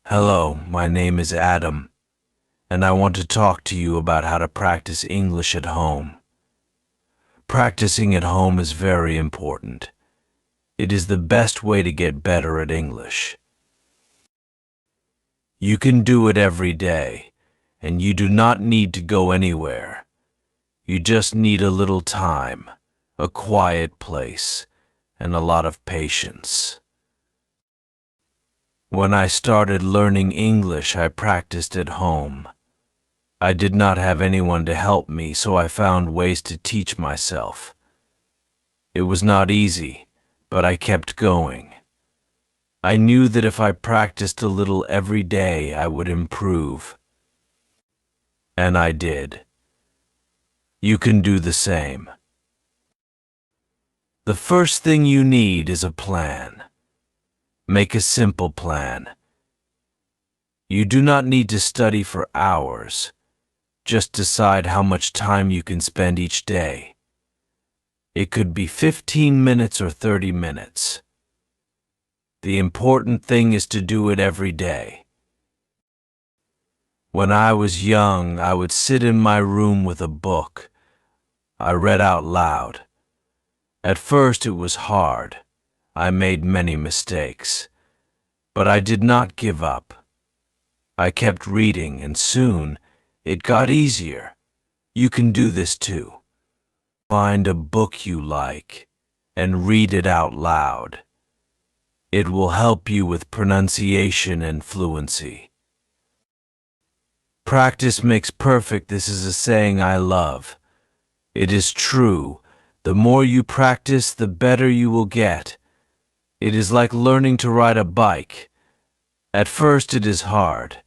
Hello, my name is Adam, and I want to talk to you about how to practice English at home. Practicing at home is very important. It is the best way to get better at English. You can do it every day, and you do not need to go anywhere. You just need a little time, a quiet place, and a lot of patience. When I started learning English, I practiced at home. I did not have anyone to help me, so I found ways to teach myself. It was not easy, but I kept going. I knew that if I practiced a little every day, I would improve. And I did. You can do the same. The first thing you need is a plan. Make a simple plan. You do not need to study for hours. Just decide how much time you can spend each day. It could be 15 minutes or 30 minutes. The important thing is to do it every day. When I was young, I would sit in my room with a book. I read out loud. At first it was hard. I made many mistakes. But I did not give up. I kept reading, and soon it got easier. You can do this too. Find a book you like and read it out loud. It will help you with pronunciation and fluency. Practice makes perfect. This is a saying I love. It is true. The more you practice, the better you will get. It is like learning to ride a bike. At first it is hard.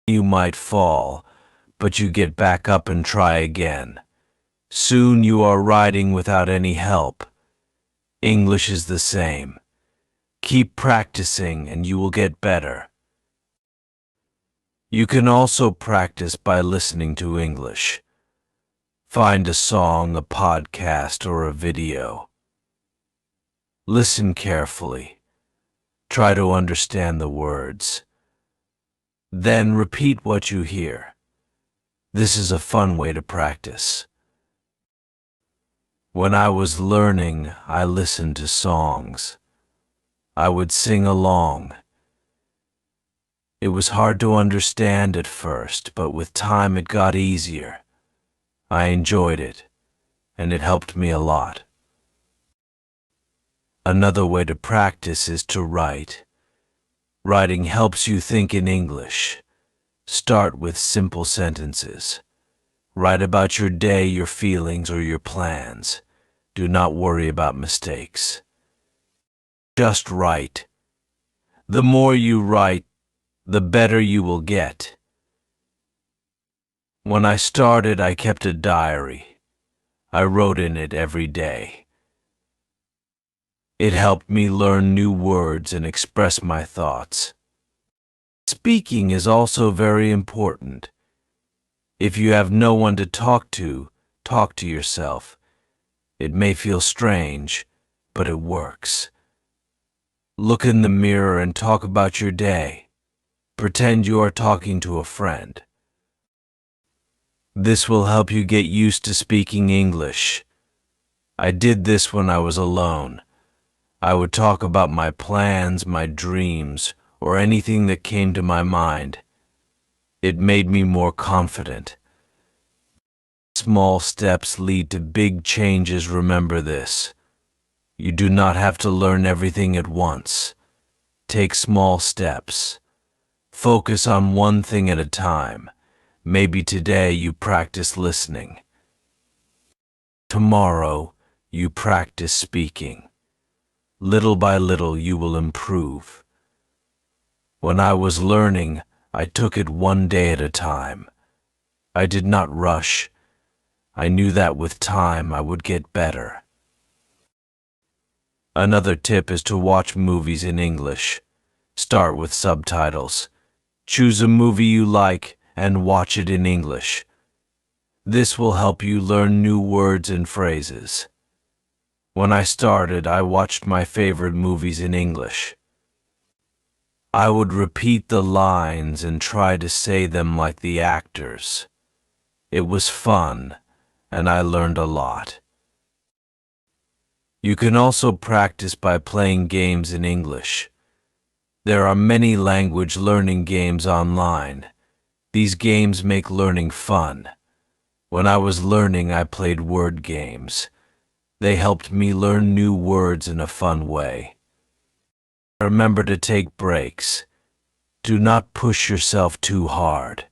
You might fall, but you get back up and try again. Soon you are riding without any help. English is the same. Keep practicing and you will get better. You can also practice by listening to English. Find a song, a podcast, or a video. Listen carefully. Try to understand the words. Then repeat what you hear. This is a fun way to practice. When I was learning, I listened to songs. I would sing along. It was hard to understand at first, but with time it got easier. I enjoyed it, and it helped me a lot. Another way to practice is to write. Writing helps you think in English. Start with simple sentences. Write about your day, your feelings, or your plans. Do not worry about mistakes. Just write. The more you write, the better you will get. When I started, I kept a diary. I wrote in it every day. It helped me learn new words and express my thoughts. Speaking is also very important. If you have no one to talk to yourself. It may feel strange, but it works. Look in the mirror and talk about your day. Pretend you are talking to a friend. This will help you get used to speaking English. I did this when I was alone. I would talk about my plans, my dreams, or anything that came to my mind. It made me more confident. Small steps lead to big changes. Remember this. You do not have to learn everything at once. Take small steps. Focus on one thing at a time. Maybe today you practice listening. Tomorrow you practice speaking. Little by little you will improve. When I was learning, I took it one day at a time. I did not rush. I knew that with time I would get better. Another tip is to watch movies in English. Start with subtitles. Choose a movie you like and watch it in English. This will help you learn new words and phrases. When I started, I watched my favorite movies in English. I would repeat the lines and try to say them like the actors. It was fun, and I learned a lot. You can also practice by playing games in English. There are many language learning games online. These games make learning fun. When I was learning, I played word games. They helped me learn new words in a fun way. Remember to take breaks. Do not push yourself too hard.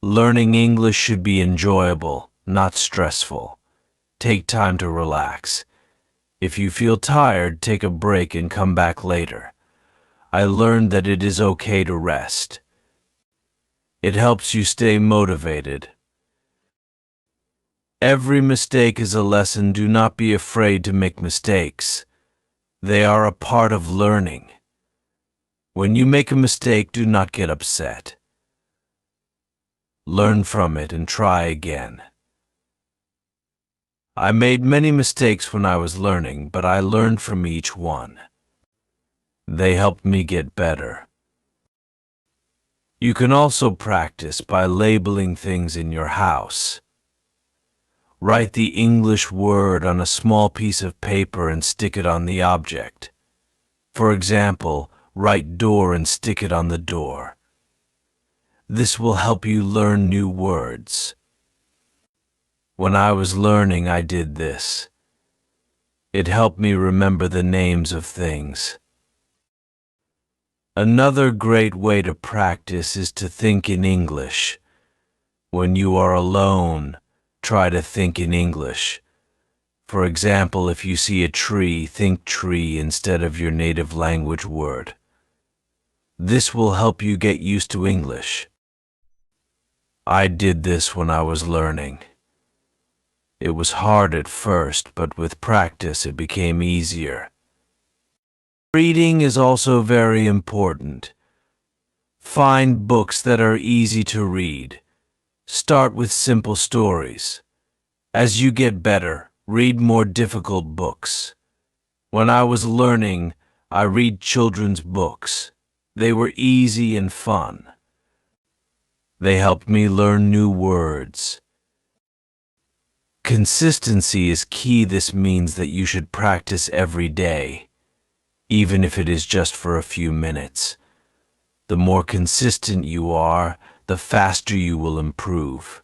Learning English should be enjoyable, not stressful. Take time to relax. If you feel tired, take a break and come back later. I learned that it is okay to rest. It helps you stay motivated. Every mistake is a lesson. Do not be afraid to make mistakes. They are a part of learning. When you make a mistake, do not get upset. Learn from it and try again. I made many mistakes when I was learning, but I learned from each one. They helped me get better. You can also practice by labeling things in your house. Write the English word on a small piece of paper and stick it on the object. For example, write door and stick it on the door. This will help you learn new words. When I was learning, I did this. It helped me remember the names of things. Another great way to practice is to think in English. When you are alone, try to think in English. For example, if you see a tree, think tree instead of your native language word. This will help you get used to English. I did this when I was learning. It was hard at first, but with practice it became easier. Reading is also very important. Find books that are easy to read. Start with simple stories. As you get better, read more difficult books. When I was learning, I read children's books. They were easy and fun. They helped me learn new words. Consistency is key. This means that you should practice every day, even if it is just for a few minutes. The more consistent you are, the faster you will improve.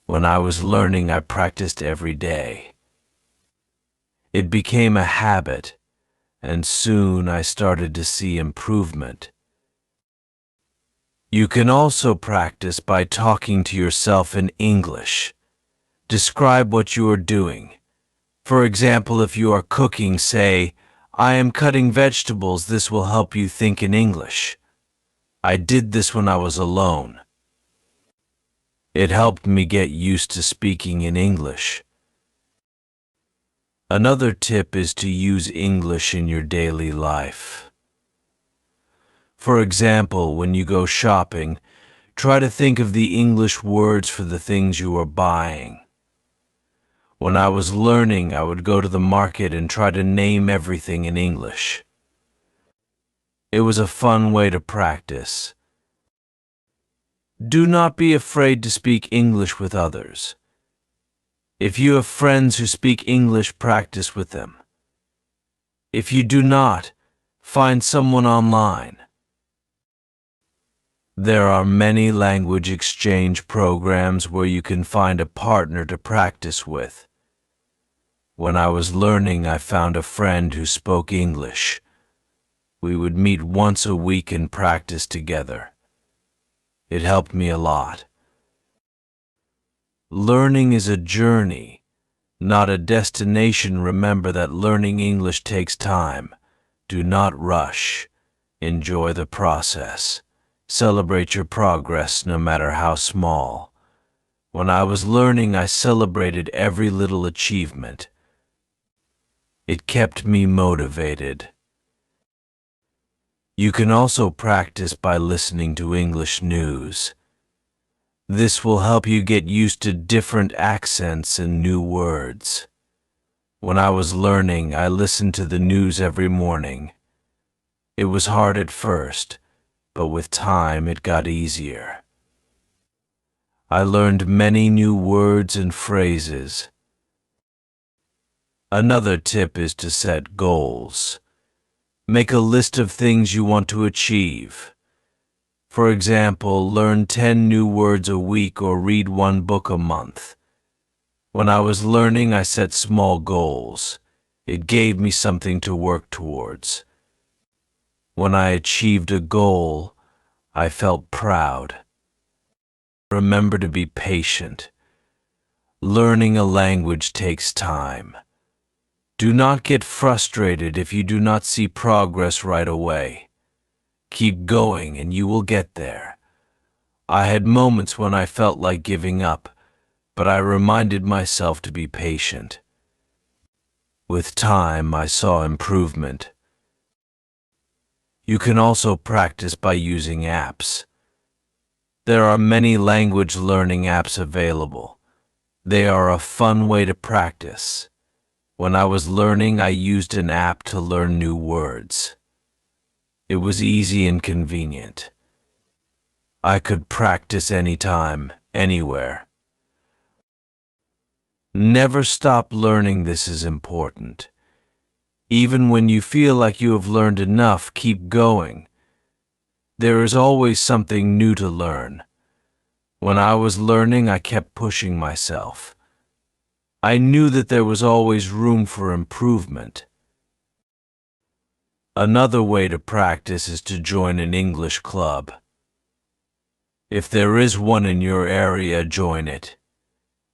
When I was learning, I practiced every day. It became a habit, and soon I started to see improvement. You can also practice by talking to yourself in English. Describe what you are doing. For example, if you are cooking, say, "I am cutting vegetables." This will help you think in English. I did this when I was alone. It helped me get used to speaking in English. Another tip is to use English in your daily life. For example, when you go shopping, try to think of the English words for the things you are buying. When I was learning, I would go to the market and try to name everything in English. It was a fun way to practice. Do not be afraid to speak English with others. If you have friends who speak English, practice with them. If you do not, find someone online. There are many language exchange programs where you can find a partner to practice with. When I was learning, I found a friend who spoke English. We would meet once a week and practice together. It helped me a lot. Learning is a journey, not a destination. Remember that learning English takes time. Do not rush. Enjoy the process. Celebrate your progress, no matter how small. When I was learning, I celebrated every little achievement. It kept me motivated. You can also practice by listening to English news. This will help you get used to different accents and new words. When I was learning, I listened to the news every morning. It was hard at first, but with time it got easier. I learned many new words and phrases. Another tip is to set goals. Make a list of things you want to achieve. For example, learn 10 new words a week or read one book a month. When I was learning, I set small goals. It gave me something to work towards. When I achieved a goal, I felt proud. Remember to be patient. Learning a language takes time. Do not get frustrated if you do not see progress right away. Keep going and you will get there. I had moments when I felt like giving up, but I reminded myself to be patient. With time, I saw improvement. You can also practice by using apps. There are many language learning apps available. They are a fun way to practice. When I was learning, I used an app to learn new words. It was easy and convenient. I could practice anytime, anywhere. Never stop learning. This is important. Even when you feel like you have learned enough, keep going. There is always something new to learn. When I was learning, I kept pushing myself. I knew that there was always room for improvement. Another way to practice is to join an English club. If there is one in your area, join it.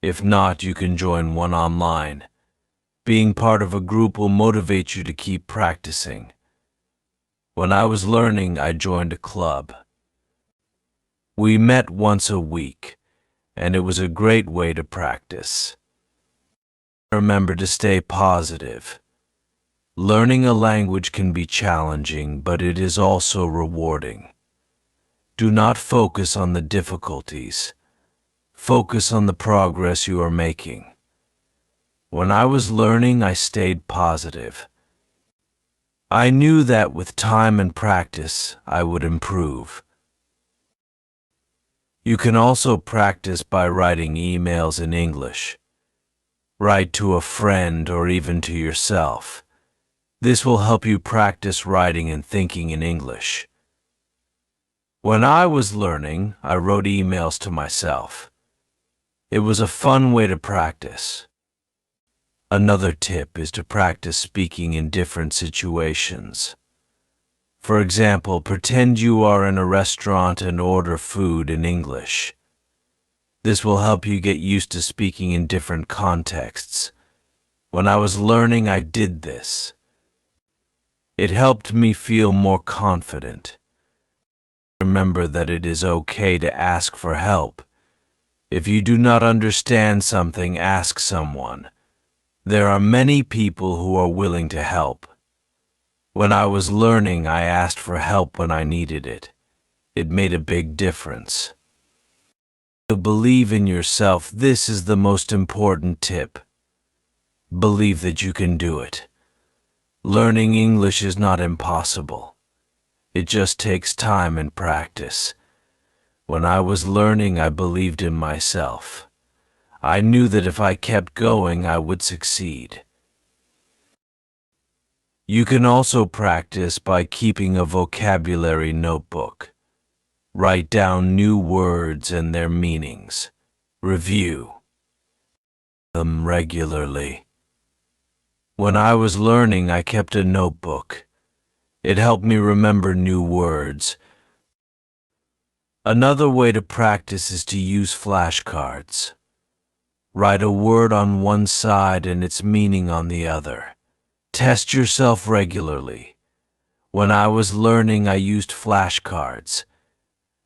If not, you can join one online. Being part of a group will motivate you to keep practicing. When I was learning, I joined a club. We met once a week, and it was a great way to practice. Remember to stay positive. Learning a language can be challenging, but it is also rewarding. Do not focus on the difficulties. Focus on the progress you are making. When I was learning, I stayed positive. I knew that with time and practice, I would improve. You can also practice by writing emails in English. Write to a friend or even to yourself. This will help you practice writing and thinking in English. When I was learning, I wrote emails to myself. It was a fun way to practice. Another tip is to practice speaking in different situations. For example, pretend you are in a restaurant and order food in English. This will help you get used to speaking in different contexts. When I was learning, I did this. It helped me feel more confident. Remember that it is okay to ask for help. If you do not understand something, ask someone. There are many people who are willing to help. When I was learning, I asked for help when I needed it. It made a big difference. To believe in yourself, this is the most important tip. Believe that you can do it. Learning English is not impossible. It just takes time and practice. When I was learning, I believed in myself. I knew that if I kept going, I would succeed. You can also practice by keeping a vocabulary notebook. Write down new words and their meanings. Review them regularly. When I was learning, I kept a notebook. It helped me remember new words. Another way to practice is to use flashcards. Write a word on one side and its meaning on the other. Test yourself regularly. When I was learning, I used flashcards.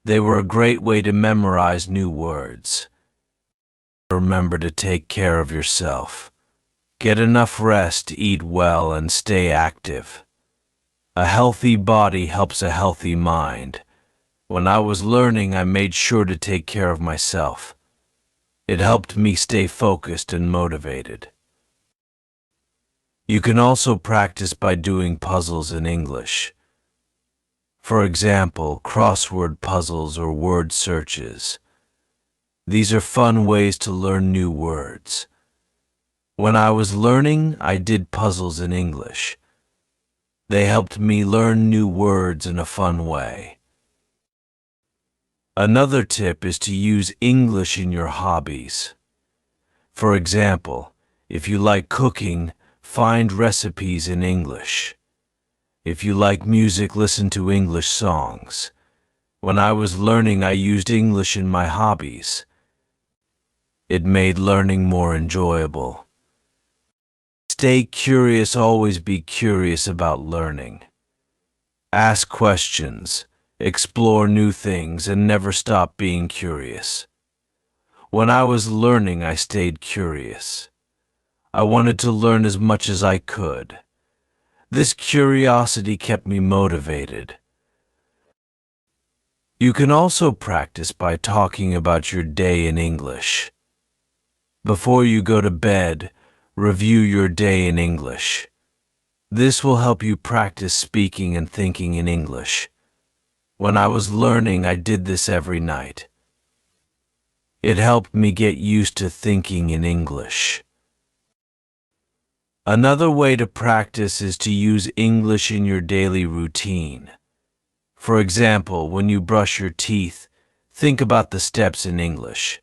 They were a great way to memorize new words. Remember to take care of yourself. Get enough rest, eat well, and stay active. A healthy body helps a healthy mind. When I was learning, I made sure to take care of myself. It helped me stay focused and motivated. You can also practice by doing puzzles in English. For example, crossword puzzles or word searches. These are fun ways to learn new words. When I was learning, I did puzzles in English. They helped me learn new words in a fun way. Another tip is to use English in your hobbies. For example, if you like cooking, find recipes in English. If you like music, listen to English songs. When I was learning, I used English in my hobbies. It made learning more enjoyable. Stay curious, always be curious about learning. Ask questions, explore new things, and never stop being curious. When I was learning, I stayed curious. I wanted to learn as much as I could. This curiosity kept me motivated. You can also practice by talking about your day in English. Before you go to bed, review your day in English. This will help you practice speaking and thinking in English. When I was learning, I did this every night. It helped me get used to thinking in English. Another way to practice is to use English in your daily routine. For example, when you brush your teeth, think about the steps in English.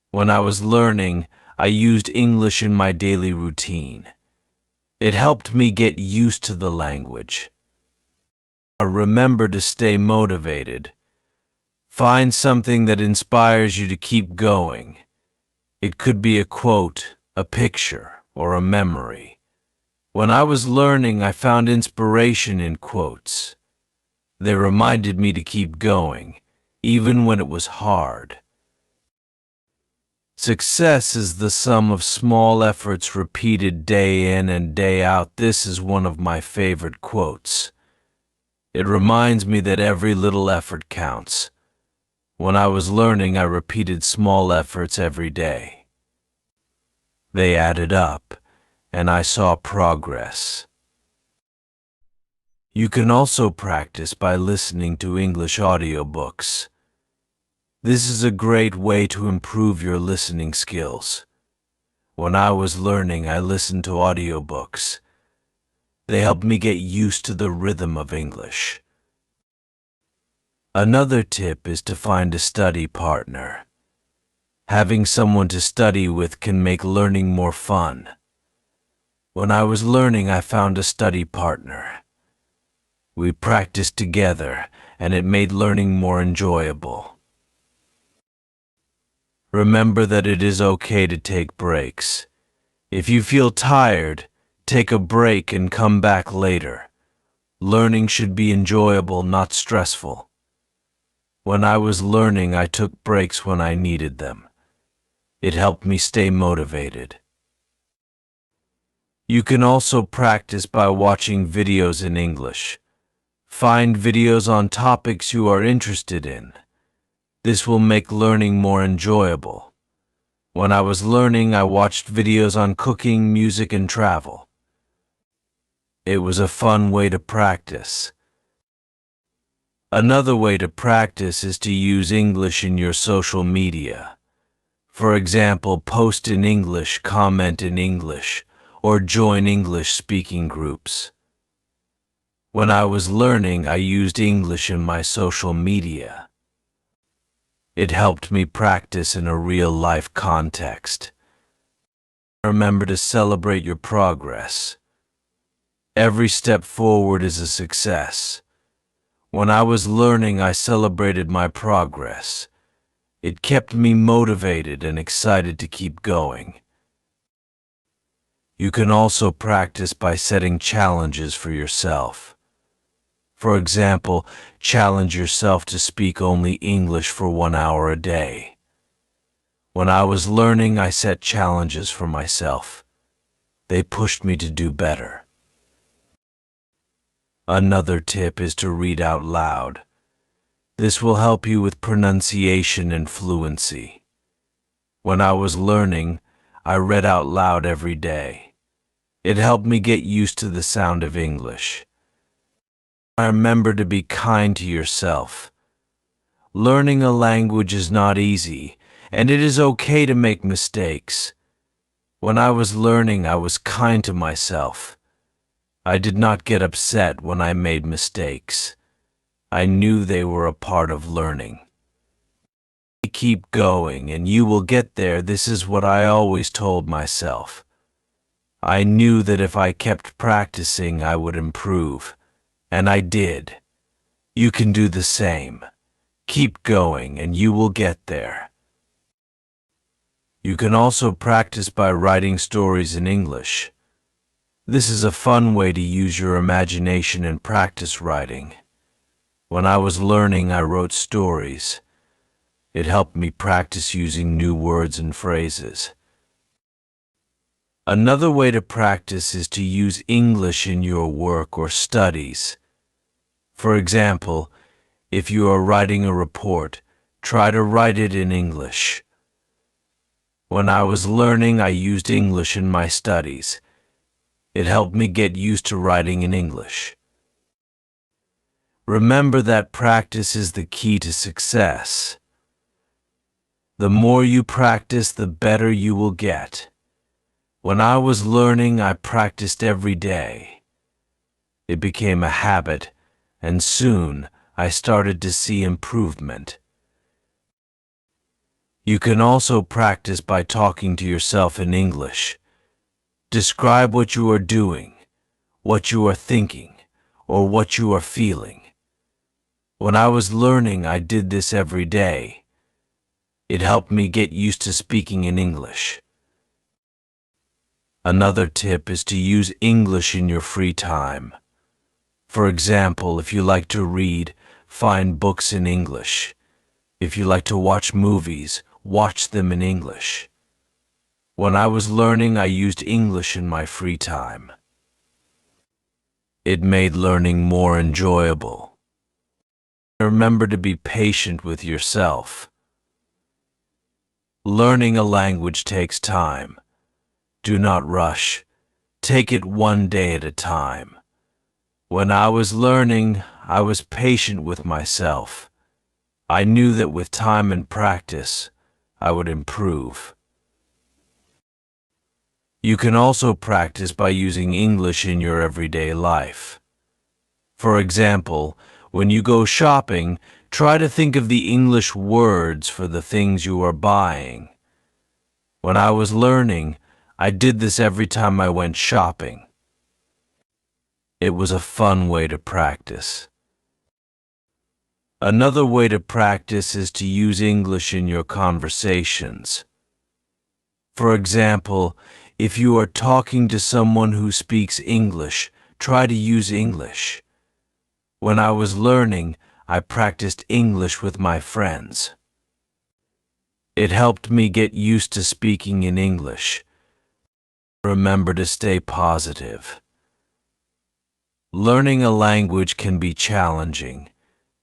When I was learning, I used English in my daily routine. It helped me get used to the language. Remember to stay motivated. Find something that inspires you to keep going. It could be a quote, a picture, or a memory. When I was learning, I found inspiration in quotes. They reminded me to keep going, even when it was hard. Success is the sum of small efforts repeated day in and day out. This is one of my favorite quotes. It reminds me that every little effort counts. When I was learning, I repeated small efforts every day. They added up, and I saw progress. You can also practice by listening to English audiobooks. This is a great way to improve your listening skills. When I was learning, I listened to audiobooks. They helped me get used to the rhythm of English. Another tip is to find a study partner. Having someone to study with can make learning more fun. When I was learning, I found a study partner. We practiced together, and it made learning more enjoyable. Remember that it is okay to take breaks. If you feel tired, take a break and come back later. Learning should be enjoyable, not stressful. When I was learning, I took breaks when I needed them. It helped me stay motivated. You can also practice by watching videos in English. Find videos on topics you are interested in. This will make learning more enjoyable. When I was learning, I watched videos on cooking, music, and travel. It was a fun way to practice. Another way to practice is to use English in your social media. For example, post in English, comment in English, or join English speaking groups. When I was learning, I used English in my social media. It helped me practice in a real-life context. Remember to celebrate your progress. Every step forward is a success. When I was learning, I celebrated my progress. It kept me motivated and excited to keep going. You can also practice by setting challenges for yourself. For example, challenge yourself to speak only English for 1 hour a day. When I was learning, I set challenges for myself. They pushed me to do better. Another tip is to read out loud. This will help you with pronunciation and fluency. When I was learning, I read out loud every day. It helped me get used to the sound of English. Remember to be kind to yourself. Learning a language is not easy, and it is okay to make mistakes. When I was learning, I was kind to myself. I did not get upset when I made mistakes. I knew they were a part of learning. Keep going and you will get there. This is what I always told myself. I knew that if I kept practicing, I would improve. And I did. You can do the same. Keep going and you will get there. You can also practice by writing stories in English. This is a fun way to use your imagination and practice writing. When I was learning, I wrote stories. It helped me practice using new words and phrases. Another way to practice is to use English in your work or studies. For example, if you are writing a report, try to write it in English. When I was learning, I used English in my studies. It helped me get used to writing in English. Remember that practice is the key to success. The more you practice, the better you will get. When I was learning, I practiced every day. It became a habit, and soon I started to see improvement. You can also practice by talking to yourself in English. Describe what you are doing, what you are thinking, or what you are feeling. When I was learning, I did this every day. It helped me get used to speaking in English. Another tip is to use English in your free time. For example, if you like to read, find books in English. If you like to watch movies, watch them in English. When I was learning, I used English in my free time. It made learning more enjoyable. Remember to be patient with yourself. Learning a language takes time. Do not rush. Take it one day at a time. When I was learning, I was patient with myself. I knew that with time and practice, I would improve. You can also practice by using English in your everyday life. For example, when you go shopping, try to think of the English words for the things you are buying. When I was learning, I did this every time I went shopping. It was a fun way to practice. Another way to practice is to use English in your conversations. For example, if you are talking to someone who speaks English, try to use English. When I was learning, I practiced English with my friends. It helped me get used to speaking in English. Remember to stay positive. Learning a language can be challenging,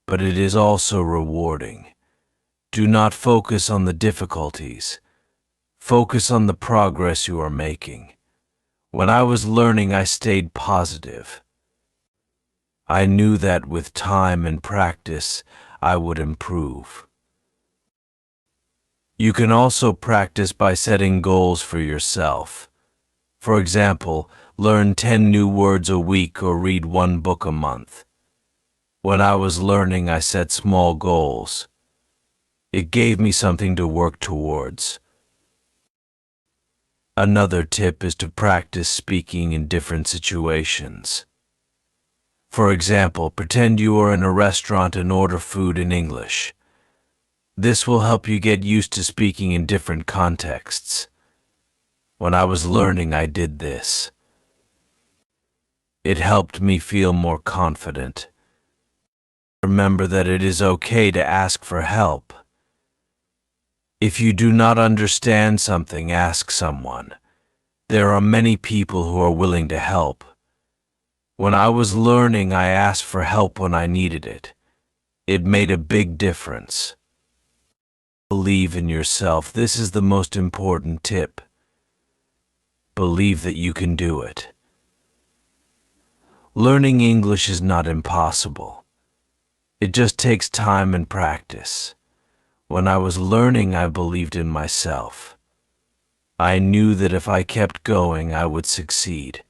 but it is also rewarding. Do not focus on the difficulties. Focus on the progress you are making. When I was learning, I stayed positive. I knew that with time and practice, I would improve. You can also practice by setting goals for yourself. For example, learn 10 new words a week or read 1 book a month. When I was learning, I set small goals. It gave me something to work towards. Another tip is to practice speaking in different situations. For example, pretend you are in a restaurant and order food in English. This will help you get used to speaking in different contexts. When I was learning, I did this. It helped me feel more confident. Remember that it is okay to ask for help. If you do not understand something, ask someone. There are many people who are willing to help. When I was learning, I asked for help when I needed it. It made a big difference. Believe in yourself. This is the most important tip. Believe that you can do it. Learning English is not impossible. It just takes time and practice. When I was learning, I believed in myself. I knew that if I kept going, I would succeed.